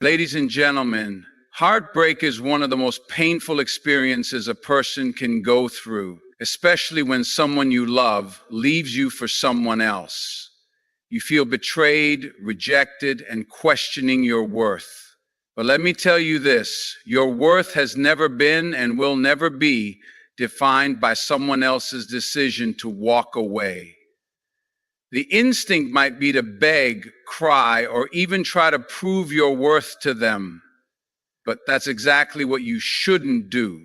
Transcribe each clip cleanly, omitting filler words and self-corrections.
Ladies and gentlemen, heartbreak is one of the most painful experiences a person can go through, especially when someone you love leaves you for someone else. You feel betrayed, rejected, and questioning your worth. But let me tell you this, your worth has never been and will never be defined by someone else's decision to walk away. The instinct might be to beg, cry, or even try to prove your worth to them. But that's exactly what you shouldn't do.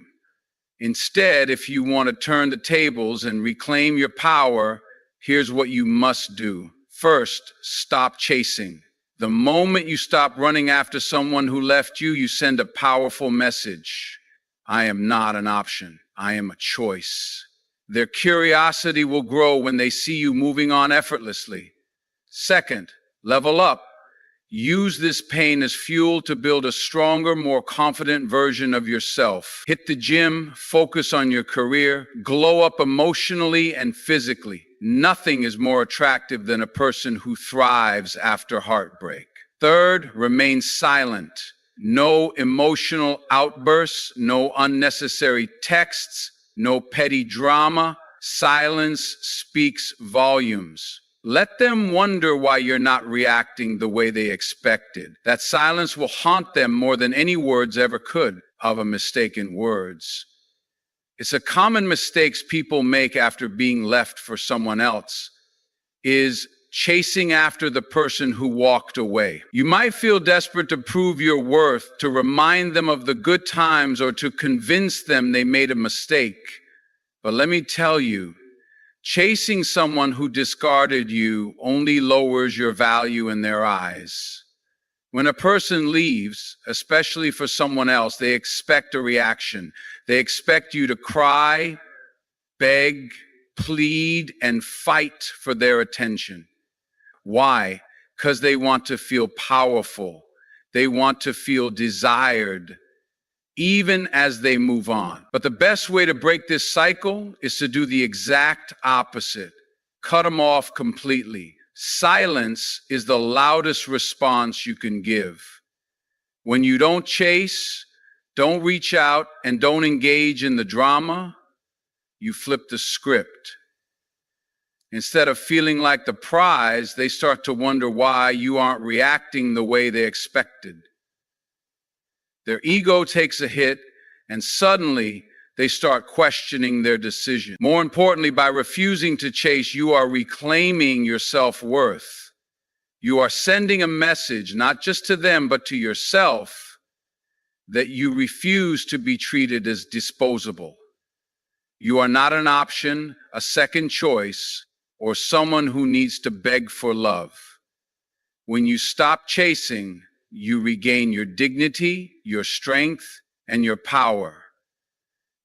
Instead, if you want to turn the tables and reclaim your power, here's what you must do. First, stop chasing. The moment you stop running after someone who left you, you send a powerful message. I am not an option. I am a choice. Their curiosity will grow when they see you moving on effortlessly. Second, level up. Use this pain as fuel to build a stronger, more confident version of yourself. Hit the gym, focus on your career, glow up emotionally and physically. Nothing is more attractive than a person who thrives after heartbreak. Third, remain silent. No emotional outbursts, no unnecessary texts, no petty drama. Silence speaks volumes. Let them wonder why you're not reacting the way they expected. That silence will haunt them more than any words ever could of a mistaken words. It's a common mistake people make after being left for someone else is chasing after the person who walked away. You might feel desperate to prove your worth, to remind them of the good times, or to convince them they made a mistake. But let me tell you, chasing someone who discarded you only lowers your value in their eyes. When a person leaves, especially for someone else, they expect a reaction. They expect you to cry, beg, plead, and fight for their attention. Why? Because they want to feel powerful. They want to feel desired, even as they move on. But the best way to break this cycle is to do the exact opposite. Cut them off completely. Silence is the loudest response you can give. When you don't chase, don't reach out, and don't engage in the drama, you flip the script. Instead of feeling like the prize, they start to wonder why you aren't reacting the way they expected. Their ego takes a hit, and suddenly they start questioning their decision. More importantly, by refusing to chase, you are reclaiming your self-worth. You are sending a message, not just to them, but to yourself, that you refuse to be treated as disposable. You are not an option, a second choice, or someone who needs to beg for love. When you stop chasing, you regain your dignity, your strength, and your power.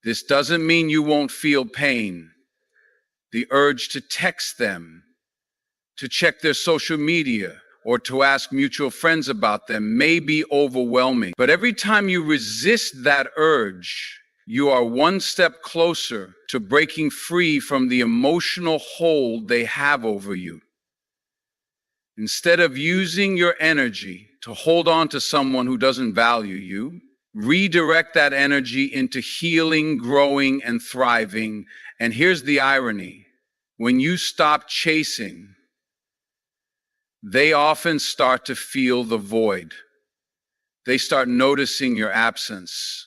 This doesn't mean you won't feel pain. The urge to text them, to check their social media, or to ask mutual friends about them may be overwhelming. But every time you resist that urge, you are one step closer to breaking free from the emotional hold they have over you. Instead of using your energy to hold on to someone who doesn't value you, redirect that energy into healing, growing, and thriving. And here's the irony. When you stop chasing, they often start to feel the void. They start noticing your absence.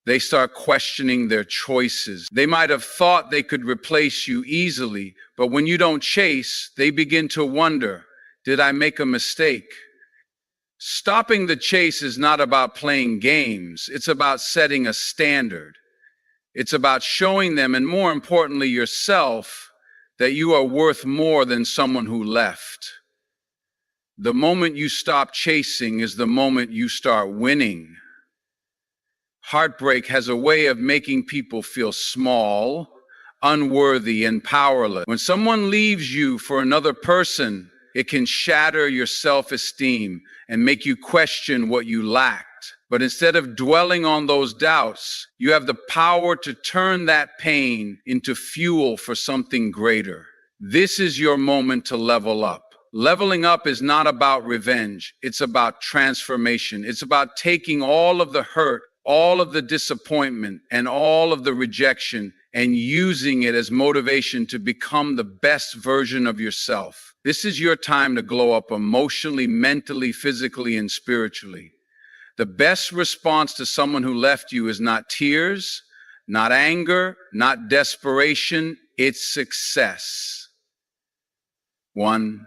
They start questioning their choices. They might have thought they could replace you easily, but when you don't chase, they begin to wonder, did I make a mistake? Stopping the chase is not about playing games. It's about setting a standard. It's about showing them, and more importantly, yourself, that you are worth more than someone who left. The moment you stop chasing is the moment you start winning. Heartbreak has a way of making people feel small, unworthy, and powerless. When someone leaves you for another person, it can shatter your self-esteem and make you question what you lacked. But instead of dwelling on those doubts, you have the power to turn that pain into fuel for something greater. This is your moment to level up. Leveling up is not about revenge. It's about transformation. It's about taking all of the hurt, all of the disappointment, and all of the rejection and using it as motivation to become the best version of yourself. This is your time to glow up emotionally, mentally, physically, and spiritually. The best response to someone who left you is not tears, not anger, not desperation. It's success. 1.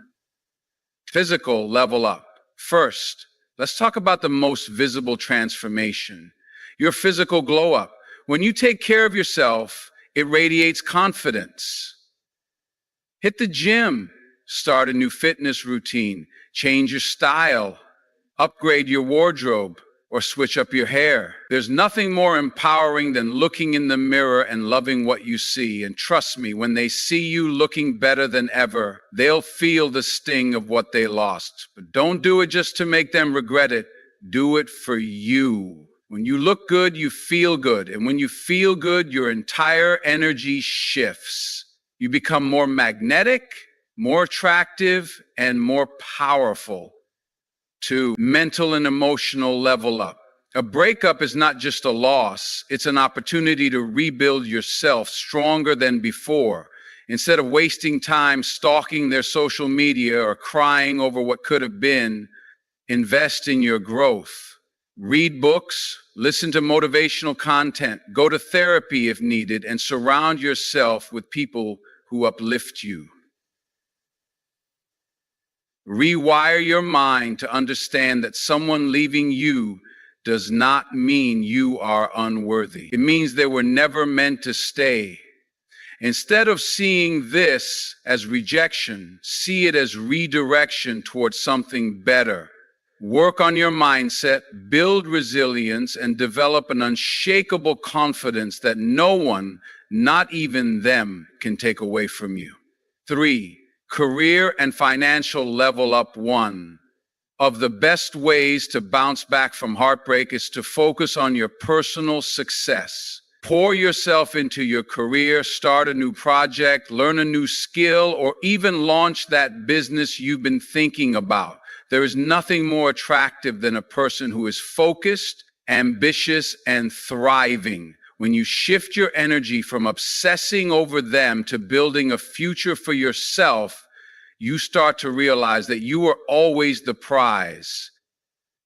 Physical level up. First, let's talk about the most visible transformation, your physical glow up. When you take care of yourself, it radiates confidence. Hit the gym, start a new fitness routine, change your style, upgrade your wardrobe, or switch up your hair. There's nothing more empowering than looking in the mirror and loving what you see. And trust me, when they see you looking better than ever, they'll feel the sting of what they lost. But don't do it just to make them regret it. Do it for you. When you look good, you feel good. And when you feel good, your entire energy shifts. You become more magnetic, more attractive, and more powerful. 2. Mental and emotional level up. A breakup is not just a loss, it's an opportunity to rebuild yourself stronger than before. Instead of wasting time stalking their social media or crying over what could have been, invest in your growth. Read books, listen to motivational content, go to therapy if needed, and surround yourself with people who uplift you. Rewire your mind to understand that someone leaving you does not mean you are unworthy. It means they were never meant to stay. Instead of seeing this as rejection, see it as redirection towards something better. Work on your mindset, build resilience, and develop an unshakable confidence that no one, not even them, can take away from you. 3. Career and financial level up. 1 of the best ways to bounce back from heartbreak is to focus on your personal success. Pour yourself into your career, start a new project, learn a new skill, or even launch that business you've been thinking about. There is nothing more attractive than a person who is focused, ambitious, and thriving. When you shift your energy from obsessing over them to building a future for yourself, you start to realize that you are always the prize.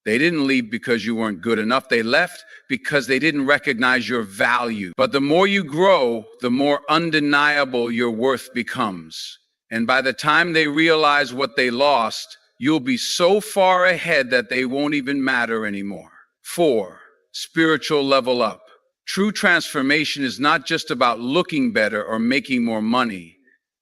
They didn't leave because you weren't good enough. They left because they didn't recognize your value. But the more you grow, the more undeniable your worth becomes. And by the time they realize what they lost, you'll be so far ahead that they won't even matter anymore. 4. Spiritual level up. True transformation is not just about looking better or making more money.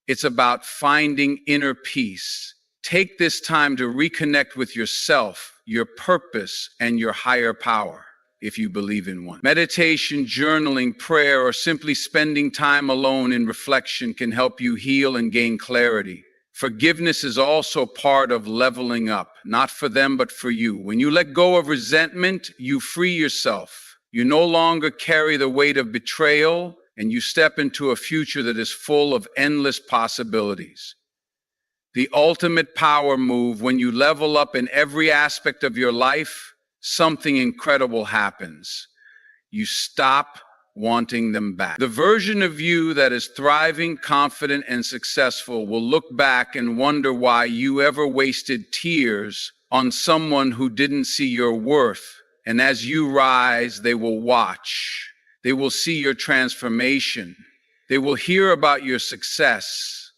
It's about finding inner peace. Take this time to reconnect with yourself, your purpose, and your higher power, if you believe in one. Meditation, journaling, prayer, or simply spending time alone in reflection can help you heal and gain clarity. Forgiveness is also part of leveling up, not for them, but for you. When you let go of resentment, you free yourself. You no longer carry the weight of betrayal, and you step into a future that is full of endless possibilities. The ultimate power move: when you level up in every aspect of your life, something incredible happens. You stop wanting them back. The version of you that is thriving, confident, and successful will look back and wonder why you ever wasted tears on someone who didn't see your worth. And as you rise, they will watch. They will see your transformation. They will hear about your success.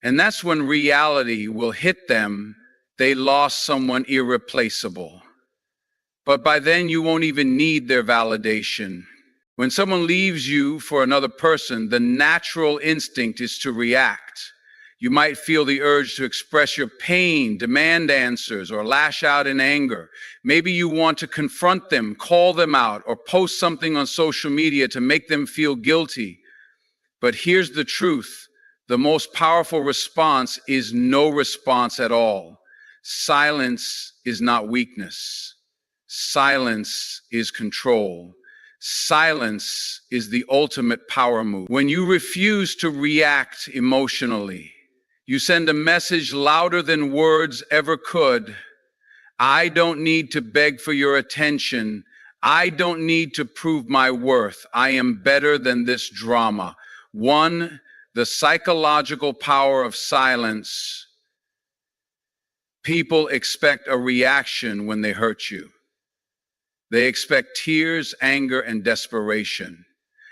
And that's when reality will hit them. They lost someone irreplaceable. But by then, you won't even need their validation. When someone leaves you for another person, the natural instinct is to react. You might feel the urge to express your pain, demand answers, or lash out in anger. Maybe you want to confront them, call them out, or post something on social media to make them feel guilty. But here's the truth: the most powerful response is no response at all. Silence is not weakness. Silence is control. Silence is the ultimate power move. When you refuse to react emotionally, You send a message louder than words ever could. I don't need to beg for your attention. I don't need to prove my worth. I am better than this drama. 1. The psychological power of silence. People expect a reaction when they hurt you. They expect tears, anger, and desperation.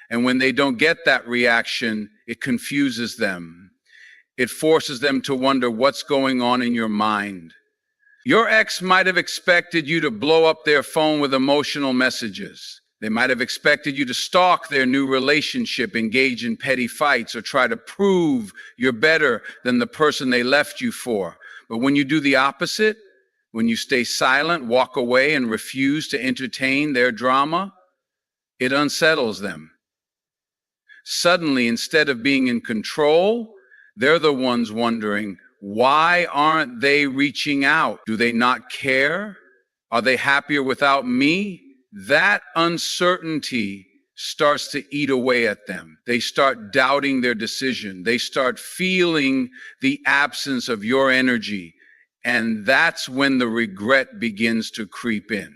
And when they don't get that reaction, it confuses them. It forces them to wonder what's going on in your mind. Your ex might have expected you to blow up their phone with emotional messages. They might have expected you to stalk their new relationship, engage in petty fights, or try to prove you're better than the person they left you for. But when you do the opposite, when you stay silent, walk away, and refuse to entertain their drama, it unsettles them. Suddenly, instead of being in control, they're the ones wondering, why aren't they reaching out? Do they not care? Are they happier without me? That uncertainty starts to eat away at them. They start doubting their decision. They start feeling the absence of your energy. And that's when the regret begins to creep in.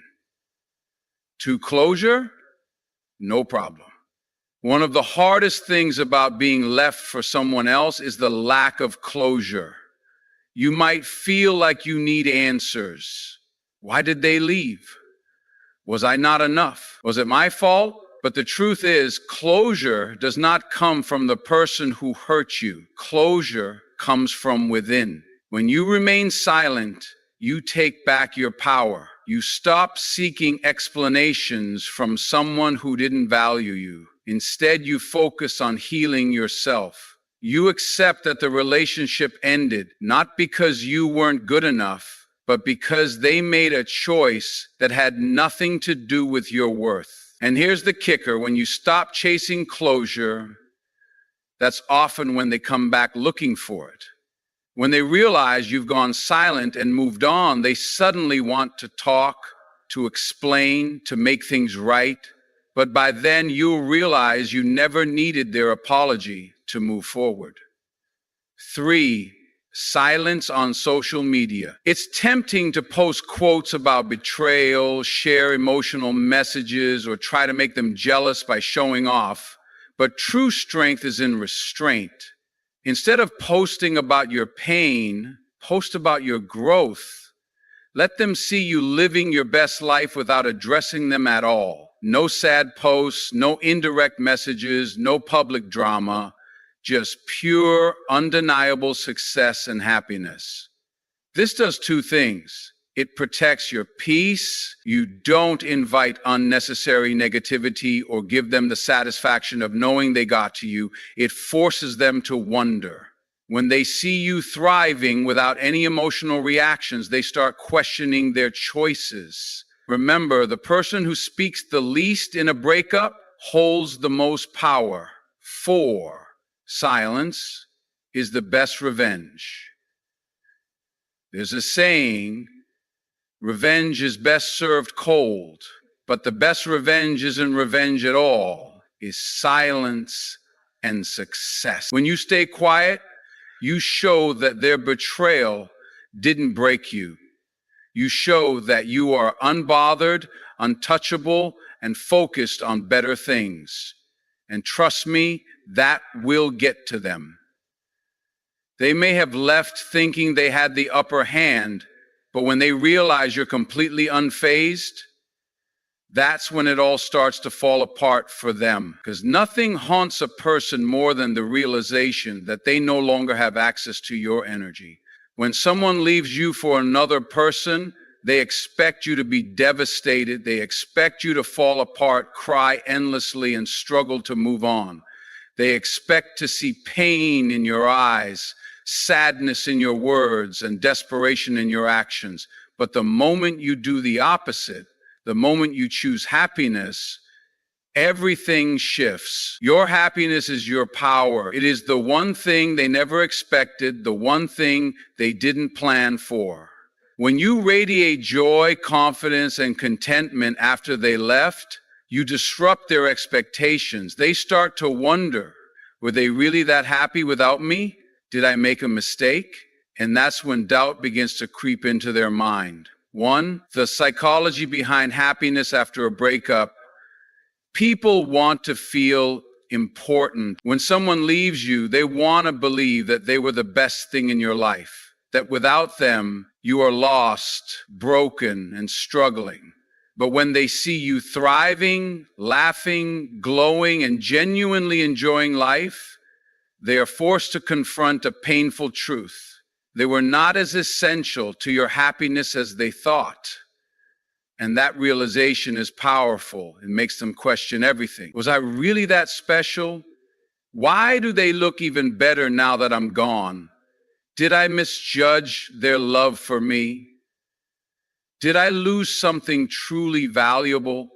To closure? No problem. One of the hardest things about being left for someone else is the lack of closure. You might feel like you need answers. Why did they leave? Was I not enough? Was it my fault? But the truth is, closure does not come from the person who hurt you. Closure comes from within. When you remain silent, you take back your power. You stop seeking explanations from someone who didn't value you. Instead, you focus on healing yourself. You accept that the relationship ended, not because you weren't good enough, but because they made a choice that had nothing to do with your worth. And here's the kicker: when you stop chasing closure, that's often when they come back looking for it. When they realize you've gone silent and moved on, they suddenly want to talk, to explain, to make things right. But by then, you'll realize you never needed their apology to move forward. 3. Silence on social media. It's tempting to post quotes about betrayal, share emotional messages, or try to make them jealous by showing off. But true strength is in restraint. Instead of posting about your pain, post about your growth. Let them see you living your best life without addressing them at all. No sad posts, no indirect messages, no public drama. Just pure, undeniable success and happiness. This does 2 things. It protects your peace. You don't invite unnecessary negativity or give them the satisfaction of knowing they got to you. It forces them to wonder. When they see you thriving without any emotional reactions, they start questioning their choices. Remember, the person who speaks the least in a breakup holds the most power. 4. Silence is the best revenge. There's a saying, revenge is best served cold, but the best revenge isn't revenge at all, it's silence and success. When you stay quiet, you show that their betrayal didn't break you. You show that you are unbothered, untouchable, and focused on better things. And trust me, that will get to them. They may have left thinking they had the upper hand, but when they realize you're completely unfazed, that's when it all starts to fall apart for them. Because nothing haunts a person more than the realization that they no longer have access to your energy. When someone leaves you for another person, they expect you to be devastated. They expect you to fall apart, cry endlessly, and struggle to move on. They expect to see pain in your eyes, sadness in your words, and desperation in your actions. But the moment you do the opposite, the moment you choose happiness, everything shifts. Your happiness is your power. It is the one thing they never expected, the one thing they didn't plan for. When you radiate joy, confidence, and contentment after they left, you disrupt their expectations. They start to wonder, were they really that happy without me? Did I make a mistake? And that's when doubt begins to creep into their mind. One, the psychology behind happiness after a breakup. People want to feel important. When someone leaves you, they want to believe that they were the best thing in your life, that without them, you are lost, broken, and struggling. But when they see you thriving, laughing, glowing, and genuinely enjoying life, they are forced to confront a painful truth. They were not as essential to your happiness as they thought. And that realization is powerful. It makes them question everything. Was I really that special? Why do they look even better now that I'm gone? Did I misjudge their love for me? Did I lose something truly valuable?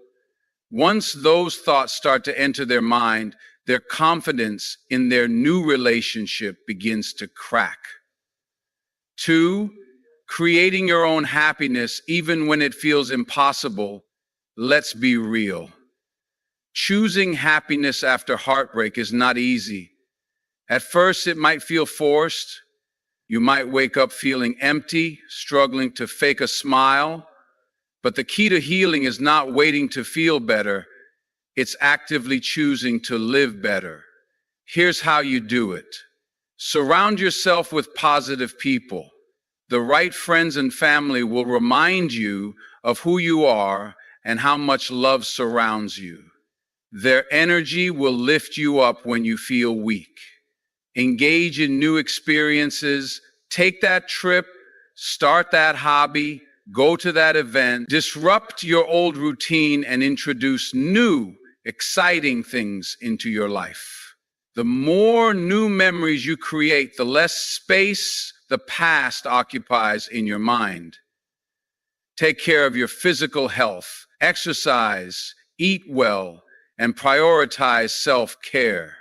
Once those thoughts start to enter their mind, their confidence in their new relationship begins to crack. Two, creating your own happiness even when it feels impossible. Let's be real. Choosing happiness after heartbreak is not easy. At first, it might feel forced. You might wake up feeling empty, struggling to fake a smile. But the key to healing is not waiting to feel better. It's actively choosing to live better. Here's how you do it. Surround yourself with positive people. The right friends and family will remind you of who you are and how much love surrounds you. Their energy will lift you up when you feel weak. Engage in new experiences. Take that trip, start that hobby, go to that event. Disrupt your old routine and introduce new, exciting things into your life. The more new memories you create, the less space the past occupies in your mind. Take care of your physical health, exercise, eat well, and prioritize self-care.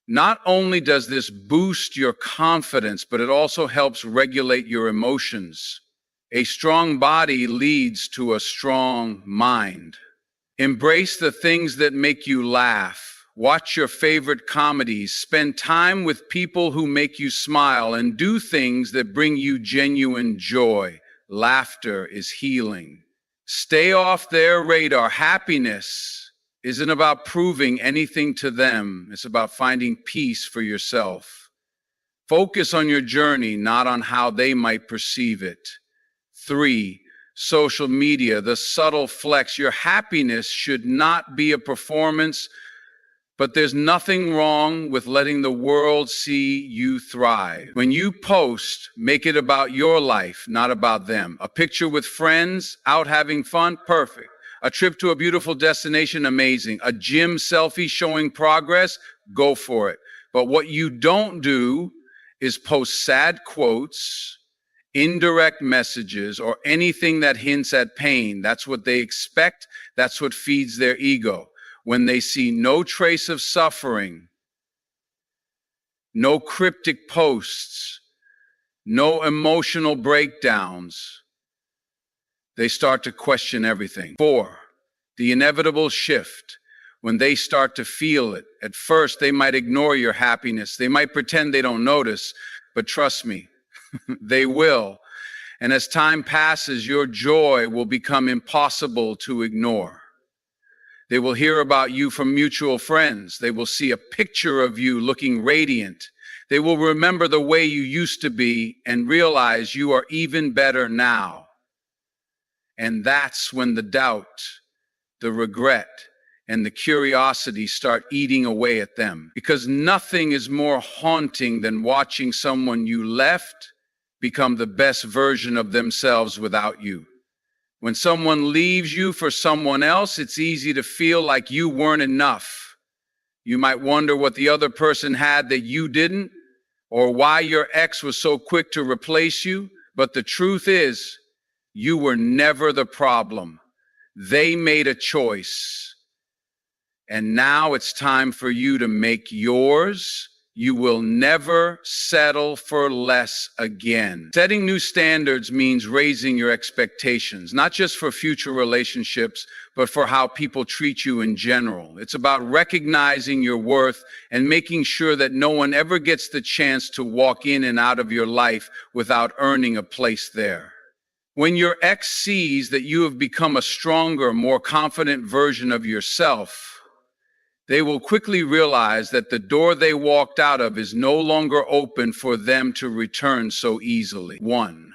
Not only does this boost your confidence, but it also helps regulate your emotions. A strong body leads to a strong mind. Embrace the things that make you laugh. Watch your favorite comedies. Spend time with people who make you smile, and do things that bring you genuine joy. Laughter is healing. Stay off their radar. Happiness isn't about proving anything to them. It's about finding peace for yourself. Focus on your journey, not on how they might perceive it. 3, social media, the subtle flex. Your happiness should not be a performance, but there's nothing wrong with letting the world see you thrive. When you post, make it about your life, not about them. A picture with friends, out having fun, perfect. A trip to a beautiful destination, amazing. A gym selfie showing progress, go for it. But what you don't do is post sad quotes, indirect messages, or anything that hints at pain. That's what they expect. That's what feeds their ego. When they see no trace of suffering, no cryptic posts, no emotional breakdowns, they start to question everything. 4, the inevitable shift. When they start to feel it, at first they might ignore your happiness. They might pretend they don't notice, but trust me, they will. And as time passes, your joy will become impossible to ignore. They will hear about you from mutual friends. They will see a picture of you looking radiant. They will remember the way you used to be and realize you are even better now. And that's when the doubt, the regret, and the curiosity start eating away at them. Because nothing is more haunting than watching someone you left become the best version of themselves without you. When someone leaves you for someone else, it's easy to feel like you weren't enough. You might wonder what the other person had that you didn't, or why your ex was so quick to replace you. But the truth is, you were never the problem. They made a choice. And now it's time for you to make yours. You will never settle for less again. Setting new standards means raising your expectations, not just for future relationships, but for how people treat you in general. It's about recognizing your worth and making sure that no one ever gets the chance to walk in and out of your life without earning a place there. When your ex sees that you have become a stronger, more confident version of yourself, they will quickly realize that the door they walked out of is no longer open for them to return so easily. 1.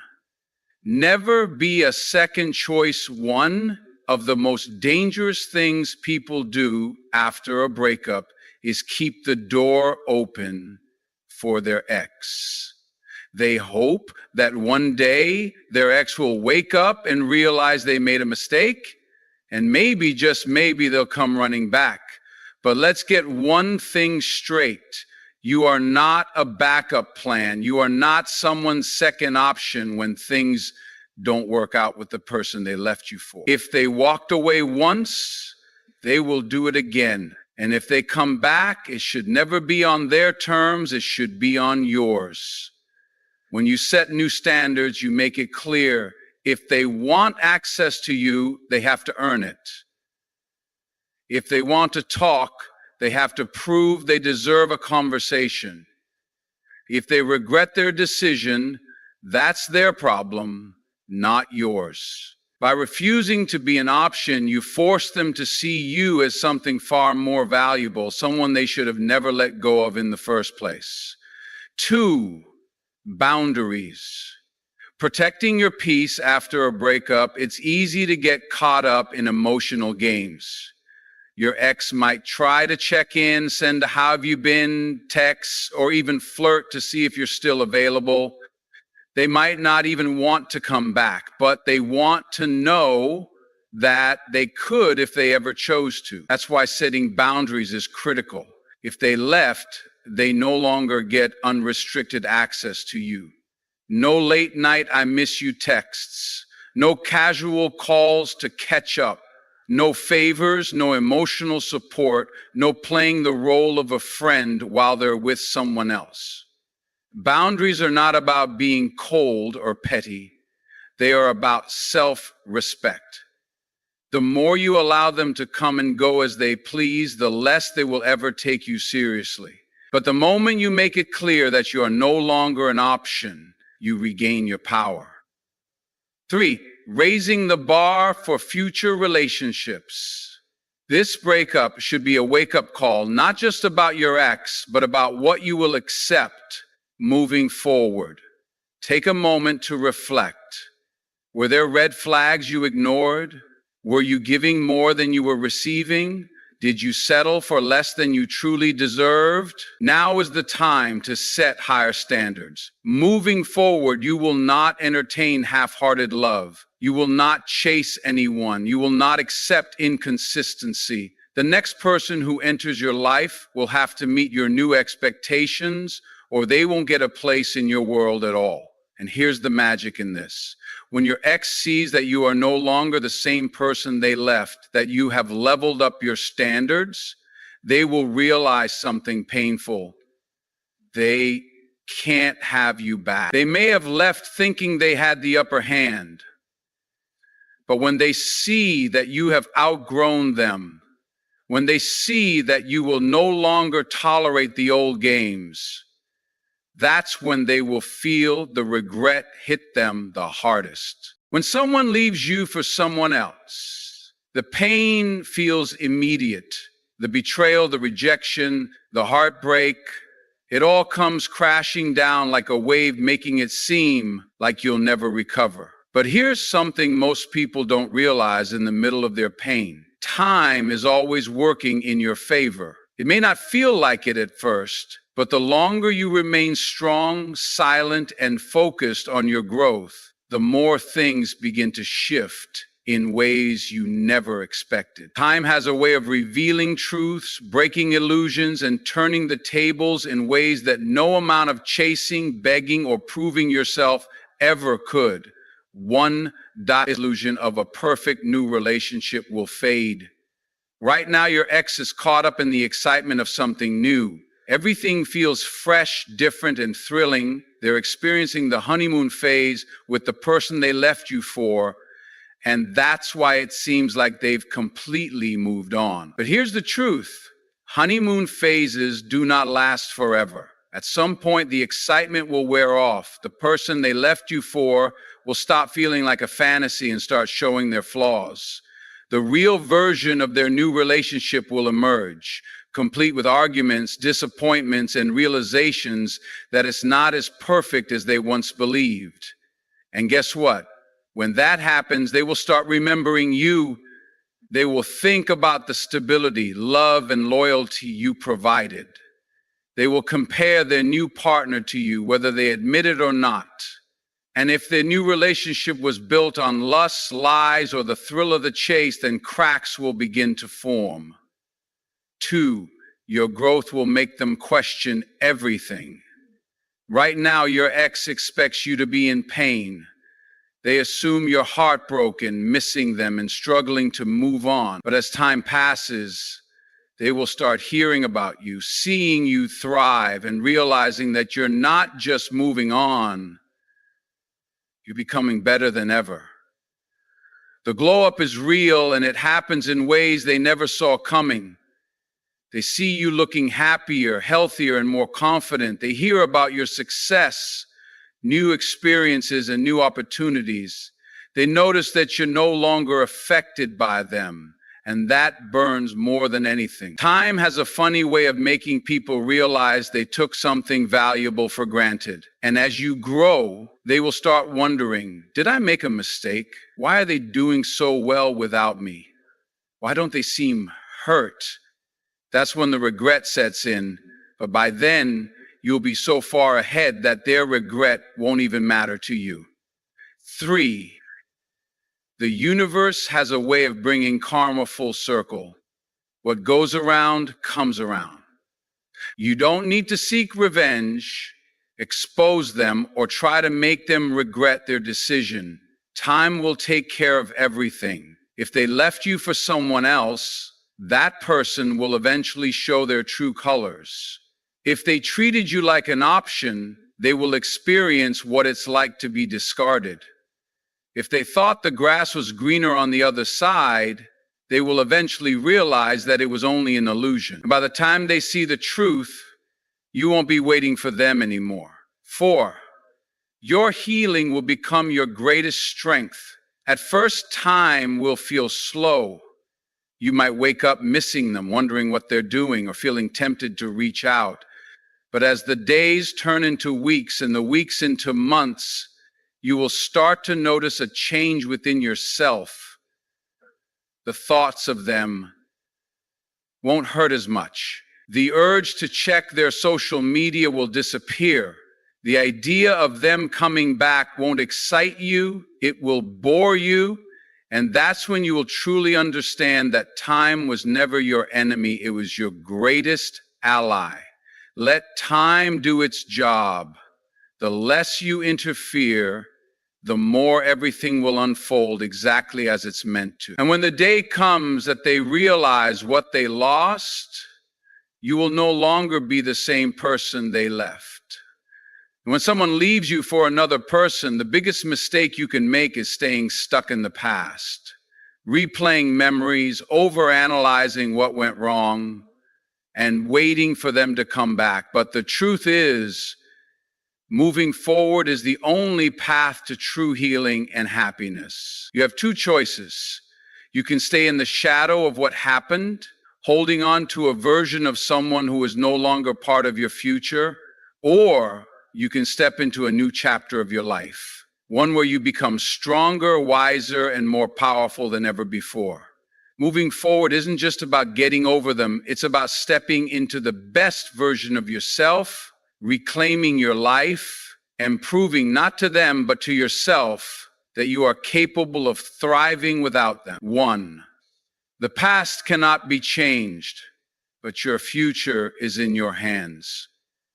Never be a second choice. One of the most dangerous things people do after a breakup is keep the door open for their ex. They hope that one day their ex will wake up and realize they made a mistake, and maybe, just maybe, they'll come running back. But let's get one thing straight. You are not a backup plan. You are not someone's second option when things don't work out with the person they left you for. If they walked away once, they will do it again. And if they come back, it should never be on their terms. It should be on yours. When you set new standards, you make it clear if they want access to you, they have to earn it. If they want to talk, they have to prove they deserve a conversation. If they regret their decision, that's their problem, not yours. By refusing to be an option, you force them to see you as something far more valuable, someone they should have never let go of in the first place. 2, boundaries. Protecting your peace after a breakup, it's easy to get caught up in emotional games. Your ex might try to check in, send a "how have you been" text, or even flirt to see if you're still available. They might not even want to come back, but they want to know that they could if they ever chose to. That's why setting boundaries is critical. If they left, they no longer get unrestricted access to you. No late night "I miss you" texts. No casual calls to catch up. No favors, no emotional support, no playing the role of a friend while they're with someone else. Boundaries are not about being cold or petty. They are about self-respect. The more you allow them to come and go as they please, the less they will ever take you seriously. But the moment you make it clear that you are no longer an option, you regain your power. 3, raising the bar for future relationships. This breakup should be a wake-up call, not just about your ex, but about what you will accept moving forward. Take a moment to reflect. Were there red flags you ignored? Were you giving more than you were receiving? Did you settle for less than you truly deserved? Now is the time to set higher standards. Moving forward, you will not entertain half-hearted love. You will not chase anyone. You will not accept inconsistency. The next person who enters your life will have to meet your new expectations, or they won't get a place in your world at all. And here's the magic in this. When your ex sees that you are no longer the same person they left, that you have leveled up your standards, they will realize something painful. They can't have you back. They may have left thinking they had the upper hand, but when they see that you have outgrown them, when they see that you will no longer tolerate the old games, that's when they will feel the regret hit them the hardest. When someone leaves you for someone else, the pain feels immediate. The betrayal, the rejection, the heartbreak, it all comes crashing down like a wave, making it seem like you'll never recover. But here's something most people don't realize in the middle of their pain. Time is always working in your favor. It may not feel like it at first, but the longer you remain strong, silent, and focused on your growth, the more things begin to shift in ways you never expected. Time has a way of revealing truths, breaking illusions, and turning the tables in ways that no amount of chasing, begging, or proving yourself ever could. One illusion of a perfect new relationship will fade. Right now, your ex is caught up in the excitement of something new, Everything feels fresh, different, and thrilling. They're experiencing the honeymoon phase with the person they left you for, and that's why it seems like they've completely moved on. But here's the truth. Honeymoon phases do not last forever. At some point, the excitement will wear off. The person they left you for will stop feeling like a fantasy and start showing their flaws. The real version of their new relationship will emerge, complete with arguments, disappointments, and realizations that it's not as perfect as they once believed. And guess what? When that happens, they will start remembering you. They will think about the stability, love, and loyalty you provided. They will compare their new partner to you, whether they admit it or not. And if their new relationship was built on lust, lies, or the thrill of the chase, then cracks will begin to form. 2, your growth will make them question everything. Right now, your ex expects you to be in pain. They assume you're heartbroken, missing them, and struggling to move on. But as time passes, they will start hearing about you, seeing you thrive, and realizing that you're not just moving on, you're becoming better than ever. The glow up is real, and it happens in ways they never saw coming. They see you looking happier, healthier, and more confident. They hear about your success, new experiences, and new opportunities. They notice that you're no longer affected by them, and that burns more than anything. Time has a funny way of making people realize they took something valuable for granted. And as you grow, they will start wondering, did I make a mistake? Why are they doing so well without me? Why don't they seem hurt? That's when the regret sets in. But by then, you'll be so far ahead that their regret won't even matter to you. 3, the universe has a way of bringing karma full circle. What goes around comes around. You don't need to seek revenge, expose them, or try to make them regret their decision. Time will take care of everything. If they left you for someone else, that person will eventually show their true colors. If they treated you like an option, they will experience what it's like to be discarded. If they thought the grass was greener on the other side, they will eventually realize that it was only an illusion. And by the time they see the truth, you won't be waiting for them anymore. 4, your healing will become your greatest strength. At first, time will feel slow. You might wake up missing them, wondering what they're doing, or feeling tempted to reach out. But as the days turn into weeks and the weeks into months, you will start to notice a change within yourself. The thoughts of them won't hurt as much. The urge to check their social media will disappear. The idea of them coming back won't excite you, it will bore you, and that's when you will truly understand that time was never your enemy, it was your greatest ally. Let time do its job. The less you interfere, the more everything will unfold exactly as it's meant to. And when the day comes that they realize what they lost, you will no longer be the same person they left. When someone leaves you for another person, the biggest mistake you can make is staying stuck in the past, replaying memories, overanalyzing what went wrong, and waiting for them to come back. But the truth is, moving forward is the only path to true healing and happiness. You have 2 choices. You can stay in the shadow of what happened, holding on to a version of someone who is no longer part of your future, or you can step into a new chapter of your life, one where you become stronger, wiser, and more powerful than ever before. Moving forward isn't just about getting over them, it's about stepping into the best version of yourself, reclaiming your life, and proving not to them but to yourself that you are capable of thriving without them. 1, the past cannot be changed, but your future is in your hands.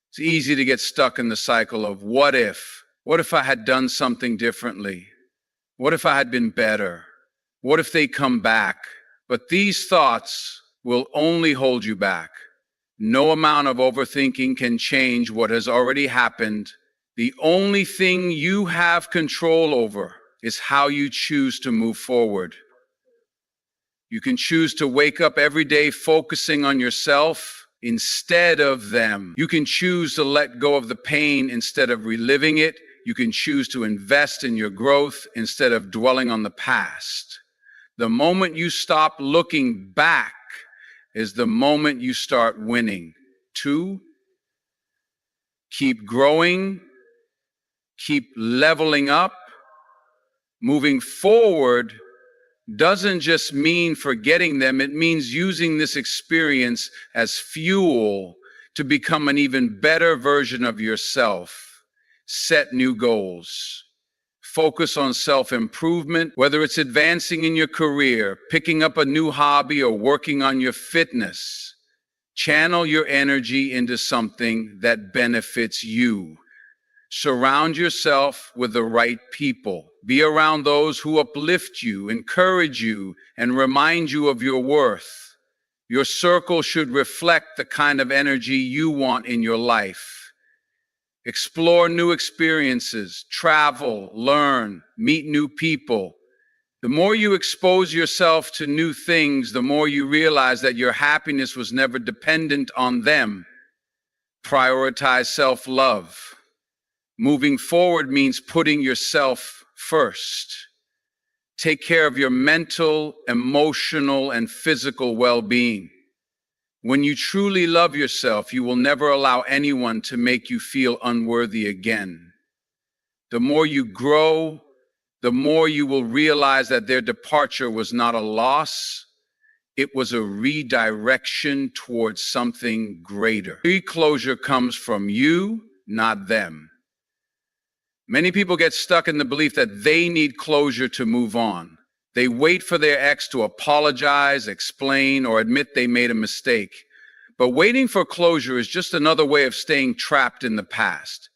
It's easy to get stuck in the cycle of what if? What if I had done something differently? What if I had been better? What if they come back? But these thoughts will only hold you back. No amount of overthinking can change what has already happened. The only thing you have control over is how you choose to move forward. You can choose to wake up every day focusing on yourself instead of them. You can choose to let go of the pain instead of reliving it. You can choose to invest in your growth instead of dwelling on the past. The moment you stop looking back is the moment you start winning. 2, keep growing, keep leveling up. Moving forward doesn't just mean forgetting them, it means using this experience as fuel to become an even better version of yourself. Set new goals. Focus on self-improvement, whether it's advancing in your career, picking up a new hobby, or working on your fitness. Channel your energy into something that benefits you. Surround yourself with the right people. Be around those who uplift you, encourage you, and remind you of your worth. Your circle should reflect the kind of energy you want in your life. Explore new experiences, travel, learn, meet new people. The more you expose yourself to new things, the more you realize that your happiness was never dependent on them. Prioritize self-love. Moving forward means putting yourself first. Take care of your mental, emotional, and physical well-being. When you truly love yourself, you will never allow anyone to make you feel unworthy again. The more you grow, the more you will realize that their departure was not a loss. It was a redirection towards something greater. Closure comes from you, not them. Many people get stuck in the belief that they need closure to move on. They wait for their ex to apologize, explain, or admit they made a mistake. But waiting for closure is just another way of staying trapped in the past.